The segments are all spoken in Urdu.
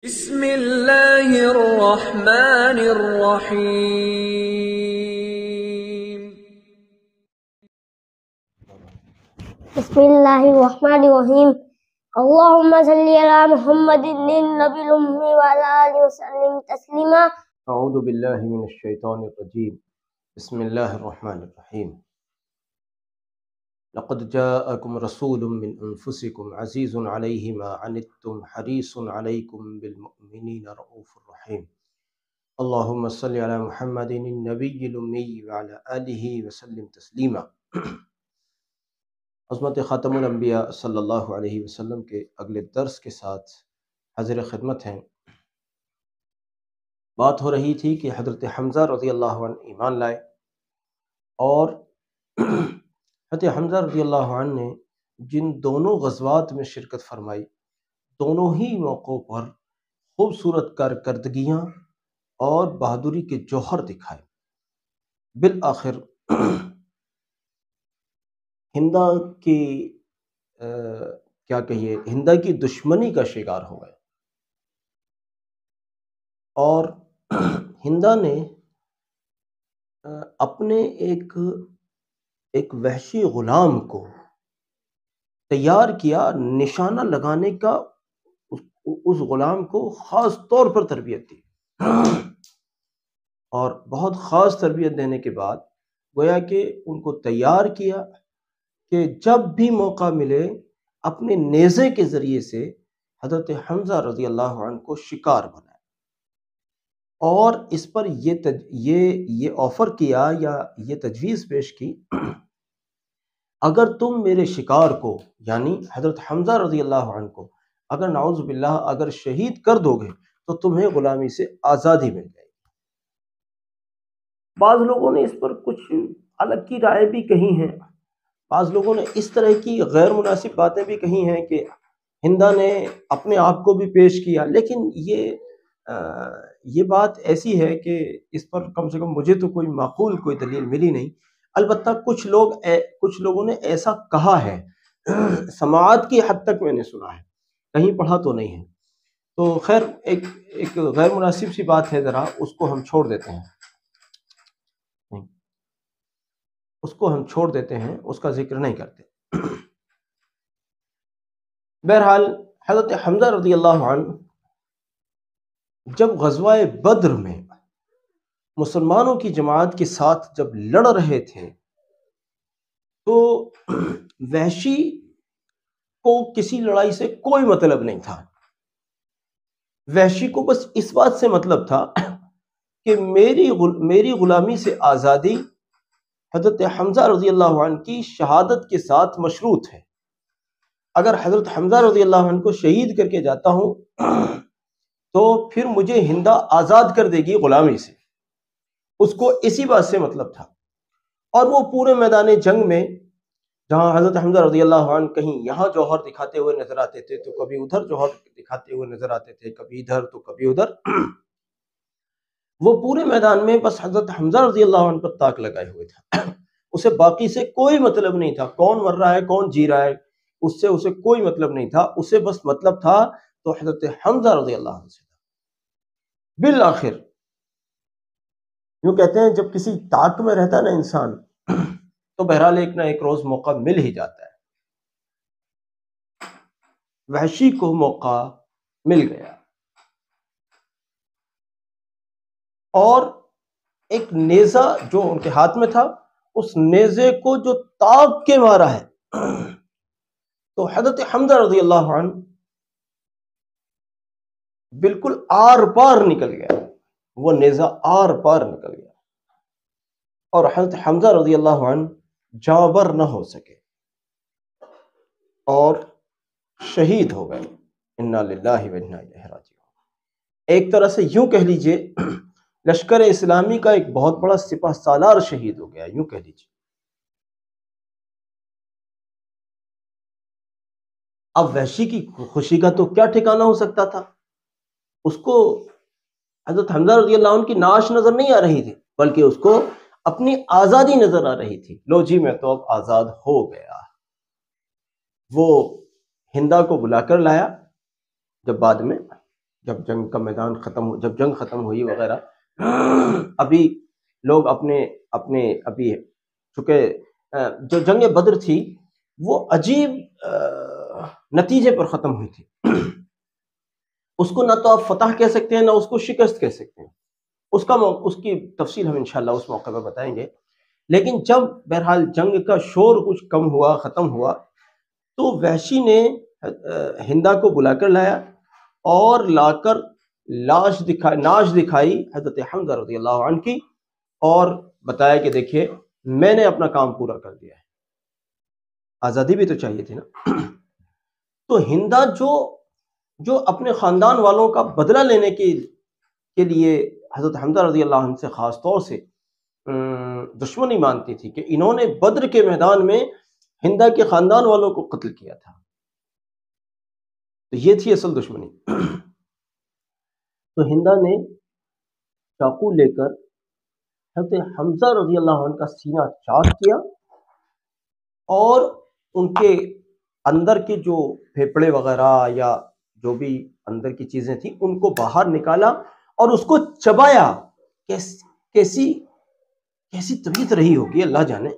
بسم اللہ الرحمن الرحیم۔ بسم اللہ الرحمن الرحیم۔ اللہم صلی علی محمد النبی الأمی وعلی آلہ وسلم تسلیما۔ اعوذ باللہ من الشیطان الرجیم، بسم اللہ الرحمن الرحیم۔ لقد جاءکم رسول من انفسکم عزیز علیہ ما عنتم حریص علیکم بالمؤمنین رؤوف الرحیم۔ اللہم صلی علی محمد النبی الامی وعلی آلہ وسلم تسلیما۔ عظمت خاتم الانبیاء صلی اللہ علیہ وسلم کے اگلے درس کے ساتھ حاضر خدمت ہیں۔ بات ہو رہی تھی کہ حضرت حمزہ رضی اللہ عنہ ایمان لائے، اور حضرت حمزہ رضی اللہ عنہ نے جن دونوں غزوات میں شرکت فرمائی، دونوں ہی موقعوں پر خوبصورت کارکردگیاں اور بہادری کے جوہر دکھائے۔ بالآخر ہندا کی ہندا کی دشمنی کا شکار ہو گئے، اور ہندا نے اپنے ایک وحشی غلام کو تیار کیا، نشانہ لگانے کا اس غلام کو خاص طور پر تربیت دی، اور بہت خاص تربیت دینے کے بعد گویا کہ ان کو تیار کیا کہ جب بھی موقع ملے اپنے نیزے کے ذریعے سے حضرت حمزہ رضی اللہ عنہ کو شکار بنائے، اور اس پر یہ آفر کیا یا یہ تجویز پیش کی، اگر تم میرے شکار کو یعنی حضرت حمزہ رضی اللہ عنہ کو اگر نعوذ باللہ اگر شہید کر دو گے تو تمہیں غلامی سے آزادی مل جائے گی۔ بعض لوگوں نے اس پر کچھ الگ کی رائے بھی کہی ہیں، بعض لوگوں نے اس طرح کی غیر مناسب باتیں بھی کہی ہیں کہ ہندا نے اپنے آپ کو بھی پیش کیا، لیکن یہ بات ایسی ہے کہ اس پر کم سے کم مجھے تو کوئی معقول کوئی دلیل ملی نہیں۔ البتہ کچھ لوگوں نے ایسا کہا ہے، سماعت کی حد تک میں نے سنا ہے، کہیں پڑھا تو نہیں ہے۔ تو خیر ایک غیر مناسب سی بات ہے، ذرا اس کو ہم چھوڑ دیتے ہیں، اس کا ذکر نہیں کرتے۔ بہرحال حضرت حمزہ رضی اللہ عنہ جب غزوہ بدر میں مسلمانوں کی جماعت کے ساتھ جب لڑ رہے تھے تو وحشی کو کسی لڑائی سے کوئی مطلب نہیں تھا۔ وحشی کو بس اس بات سے مطلب تھا کہ میری غلامی سے آزادی حضرت حمزہ رضی اللہ عنہ کی شہادت کے ساتھ مشروط ہے۔ اگر حضرت حمزہ رضی اللہ عنہ کو شہید کر کے جاتا ہوں تو پھر مجھے ہندا آزاد کر دے گی غلامی سے، اس کو اسی بات سے مطلب تھا۔ اور وہ پورے میدان جنگ میں جہاں حضرت حمزہ رضی اللہ عنہ کہیں یہاں جوہر دکھاتے ہوئے نظر آتے تھے تو کبھی ادھر جوہر دکھاتے ہوئے نظر آتے تھے، کبھی ادھر تو کبھی ادھر، وہ پورے میدان میں بس حضرت حمزہ رضی اللہ عنہ پر تاک لگائے ہوئے تھا۔ اسے باقی سے کوئی مطلب نہیں تھا، کون مر رہا ہے کون جی رہا ہے، اسے کوئی مطلب نہیں تھا، اسے بس مطلب تھا تو حضرت حمزہ رضی اللہ عنہ سے۔ بالآخر یوں کہتے ہیں جب کسی طاق میں رہتا ہے نا انسان تو بہرحال ایک نہ ایک روز موقع مل ہی جاتا ہے۔ وحشی کو موقع مل گیا، اور ایک نیزہ جو ان کے ہاتھ میں تھا، اس نیزے کو جو تاگ کے مارا ہے تو حضرت حمزہ رضی اللہ عنہ بالکل آر پار نکل گیا، وہ نیزہ آر پار نکل گیا، اور حضرت حمزہ رضی اللہ عنہ جاں بر نہ ہو سکے اور شہید ہو گئے۔ انا للہ و انا الیہ راجعون۔ ایک طرح سے یوں کہہ لیجئے لشکر اسلامی کا ایک بہت بڑا سپہ سالار شہید ہو گیا، یوں کہہ لیجئے۔ اب وحشی کی خوشی کا تو کیا ٹھکانہ ہو سکتا تھا؟ اس کو حضرت حمزہ رضی اللہ عنہ کی نعش نظر نہیں آ رہی تھی، بلکہ اس کو اپنی آزادی نظر آ رہی تھی۔ لو جی میں تو اب آزاد ہو گیا۔ وہ ہندا کو بلا کر لایا جب بعد میں، جب جنگ کا میدان جب جنگ ختم ہوئی وغیرہ، ابھی لوگ ابھی چونکہ جو جنگ بدر تھی وہ عجیب نتیجے پر ختم ہوئی تھی. اس کو نہ تو آپ فتح کہہ سکتے ہیں، نہ اس کو شکست کہہ سکتے ہیں. اس کی تفصیل ہم انشاءاللہ اس موقع پہ بتائیں گے. لیکن جب بہرحال جنگ کا شور کچھ کم ہوا، ختم ہوا، تو وحشی نے ہندا کو بلا کر لایا اور لا کر ناش دکھائی حضرت حمزہ رضی اللہ عنہ کی، اور بتایا کہ دیکھیے میں نے اپنا کام پورا کر دیا ہے. آزادی بھی تو چاہیے تھی نا. تو ہندا جو اپنے خاندان والوں کا بدلہ لینے کے لیے حضرت حمزہ رضی اللہ عنہ سے خاص طور سے دشمنی مانتی تھی کہ انہوں نے بدر کے میدان میں ہندا کے خاندان والوں کو قتل کیا تھا، تو یہ تھی اصل دشمنی. تو ہندا نے چاقو لے کر حضرت حمزہ رضی اللہ عنہ کا سینہ چاک کیا اور ان کے اندر کے جو پھیپڑے وغیرہ یا جو بھی اندر کی چیزیں تھیں ان کو باہر نکالا اور اس کو چبایا. کیسی طبیعت رہی ہوگی اللہ جانے.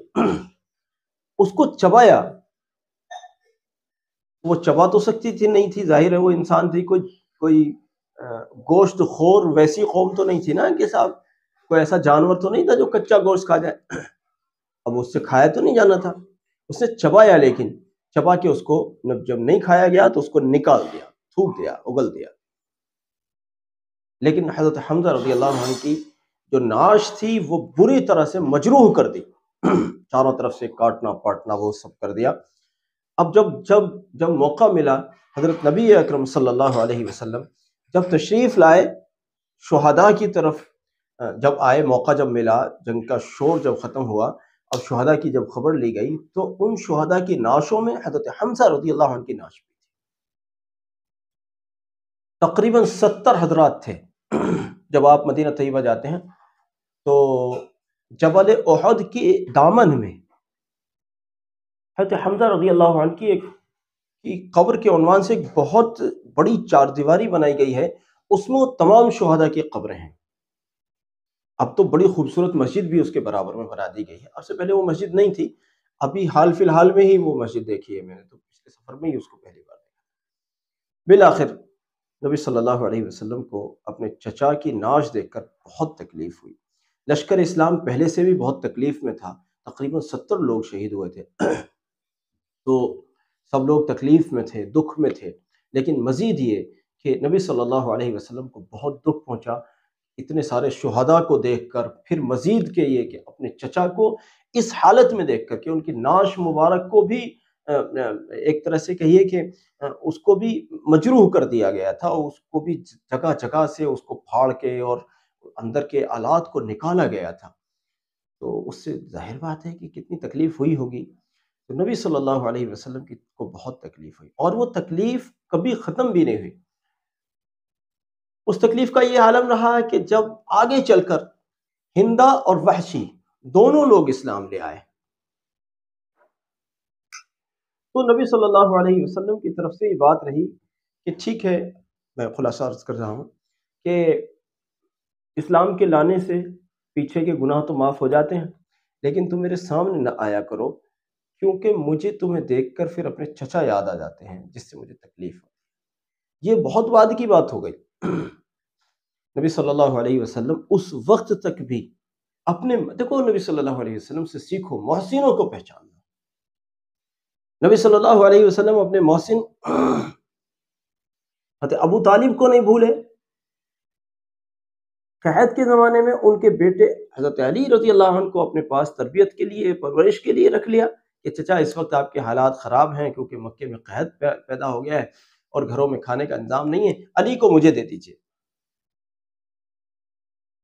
اس کو چبایا. وہ چبا تو سکتی تھی نہیں تھی، ظاہر ہے وہ انسان تھی، کوئی گوشت خور ویسی قوم تو نہیں تھی نا کہ صاحب کوئی ایسا جانور تو نہیں تھا جو کچا گوشت کھا جائے. اب اس سے کھایا تو نہیں جانا تھا، اس نے چبایا، لیکن چبا کے اس کو جب نہیں کھایا گیا تو اس کو نکال دیا، تھوک دیا، اگل دیا. لیکن حضرت حمزہ رضی اللہ عنہ کی جو ناش تھی وہ بری طرح سے مجروح کر دی، چاروں طرف سے کاٹنا پاٹنا وہ سب کر دیا. اب جب موقع ملا، حضرت نبی اکرم صلی اللہ علیہ وسلم جب تشریف لائے شہداء کی طرف، جب آئے، موقع جب ملا، جنگ کا شور جب ختم ہوا اور شہداء کی جب خبر لی گئی تو ان شہداء کی نعشوں میں حضرت حمزہ رضی اللہ عنہ کی نعش بھی تھی. تقریباً 70 حضرات تھے. جب آپ مدینہ طیبہ جاتے ہیں تو جبل احد کے دامن میں حضرت حمزہ رضی اللہ عنہ کی قبر کے عنوان سے ایک بہت بڑی چار دیواری بنائی گئی ہے، اس میں وہ تمام شہداء کی قبریں ہیں. اب تو بڑی خوبصورت مسجد بھی اس کے برابر میں بنا دی گئی ہے. اب سے پہلے وہ مسجد نہیں تھی، ابھی حال فی الحال میں ہی وہ مسجد دیکھی ہے میں نے، تو پچھلے سفر میں ہی اس کو پہلی بار دیکھا. بالآخر نبی صلی اللہ علیہ وسلم کو اپنے چچا کی نعش دیکھ کر بہت تکلیف ہوئی. لشکر اسلام پہلے سے بھی بہت تکلیف میں تھا، تقریباً 70 لوگ شہید ہوئے تھے. تو سب لوگ تکلیف میں تھے، دکھ میں تھے. لیکن مزید یہ کہ نبی صلی اللہ علیہ وسلم کو بہت دکھ پہنچا اتنے سارے شہداء کو دیکھ کر، پھر مزید کہ یہ کہ اپنے چچا کو اس حالت میں دیکھ کر کہ ان کی نعش مبارک کو بھی ایک طرح سے کہیے کہ اس کو بھی مجروح کر دیا گیا تھا، اس کو بھی جگہ جگہ سے اس کو پھاڑ کے اور اندر کے آلات کو نکالا گیا تھا. تو اس سے ظاہر بات ہے کہ کتنی تکلیف ہوئی ہوگی. تو نبی صلی اللہ علیہ وسلم کو بہت تکلیف ہوئی، اور وہ تکلیف کبھی ختم بھی نہیں ہوئی. اس تکلیف کا یہ عالم رہا کہ جب آگے چل کر ہندا اور وحشی دونوں لوگ اسلام لے آئے تو نبی صلی اللہ علیہ وسلم کی طرف سے یہ بات رہی کہ ٹھیک ہے، میں خلاصہ عرض کر رہا ہوں کہ اسلام کے لانے سے پیچھے کے گناہ تو معاف ہو جاتے ہیں، لیکن تم میرے سامنے نہ آیا کرو، کیونکہ مجھے تمہیں دیکھ کر پھر اپنے چچا یاد آ جاتے ہیں جس سے مجھے تکلیف ہو. یہ بہت بعد کی بات ہو گئی. نبی صلی اللہ علیہ وسلم اس وقت تک بھی دیکھو نبی صلی اللہ علیہ وسلم سے سیکھو محسنوں کو پہچاننا. نبی صلی اللہ علیہ وسلم اپنے محسن حضرت ابو طالب کو نہیں بھولے. قحط کے زمانے میں ان کے بیٹے حضرت علی رضی اللہ عنہ کو اپنے پاس تربیت کے لیے، پرورش کے لیے رکھ لیا کہ چچا اس وقت آپ کے حالات خراب ہیں کیونکہ مکے میں قحط پیدا ہو گیا ہے اور گھروں میں کھانے کا انتظام نہیں ہے، علی کو مجھے دے دیجیے.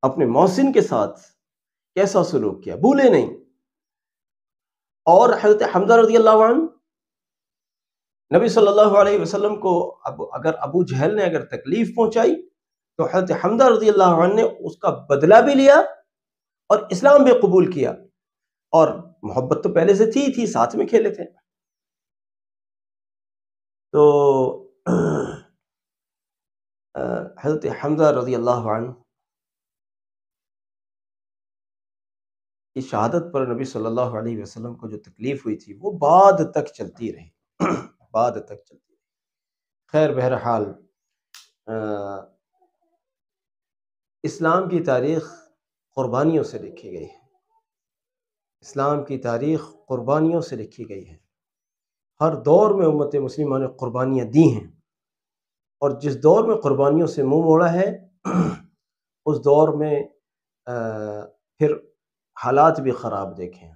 اپنے محسن کے ساتھ کیسا سلوک کیا، بھولے نہیں. اور حضرت حمزہ رضی اللہ عنہ نبی صلی اللہ علیہ وسلم کو اگر ابو جہل نے اگر تکلیف پہنچائی تو حضرت حمزہ رضی اللہ عنہ نے اس کا بدلہ بھی لیا اور اسلام بھی قبول کیا، اور محبت تو پہلے سے تھی ساتھ میں کھیلے تھے. تو حضرت حمزہ رضی اللہ عنہ کی شہادت پر نبی صلی اللہ علیہ وسلم کو جو تکلیف ہوئی تھی وہ بعد تک چلتی رہی بعد تک چلتی رہی۔ خیر بہرحال اسلام کی تاریخ قربانیوں سے لکھی گئی ہے، اسلام کی تاریخ قربانیوں سے لکھی گئی ہے۔ ہر دور میں امت مسلمہ نے قربانیاں دی ہیں، اور جس دور میں قربانیوں سے منہ موڑا ہے اس دور میں پھر حالات بھی خراب دیکھیں،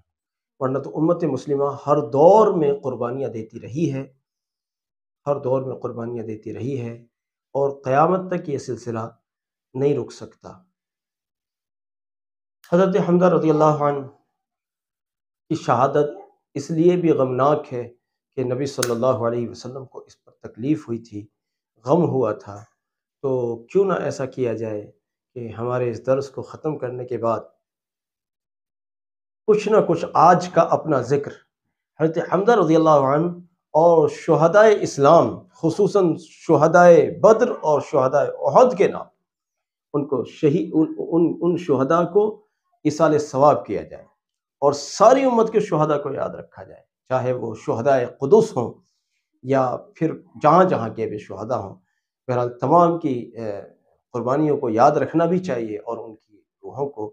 ورنہ تو امت مسلمہ ہر دور میں قربانیاں دیتی رہی ہے، ہر دور میں قربانیاں دیتی رہی ہے، اور قیامت تک یہ سلسلہ نہیں رک سکتا۔ حضرت حمزہ رضی اللہ عنہ کی شہادت اس لیے بھی غمناک ہے کہ نبی صلی اللہ علیہ وسلم کو اس پر تکلیف ہوئی تھی، غم ہوا تھا، تو کیوں نہ ایسا کیا جائے کہ ہمارے اس درس کو ختم کرنے کے بعد کچھ نہ کچھ آج کا اپنا ذکر حضرت حمزہ رضی اللہ عنہ اور شہدائے اسلام، خصوصاً شہدائے بدر اور شہدائے احد کے نام، ان کو ان شہداء کو ایصال ثواب کیا جائے، اور ساری امت کے شہداء کو یاد رکھا جائے، چاہے وہ شہدائے قدس ہوں یا پھر جہاں جہاں کے بھی شہداء ہوں۔ بہرحال تمام کی قربانیوں کو یاد رکھنا بھی چاہیے، اور ان کی روحوں کو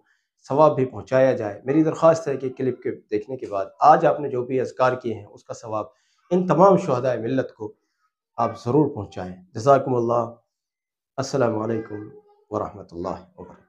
ثواب بھی پہنچایا جائے۔ میری درخواست ہے کہ کلپ کے دیکھنے کے بعد آج آپ نے جو بھی اذکار کیے ہیں اس کا ثواب ان تمام شہداء ملت کو آپ ضرور پہنچائیں۔ جزاکم اللہ۔ السلام علیکم ورحمۃ اللہ وبرکاتہ۔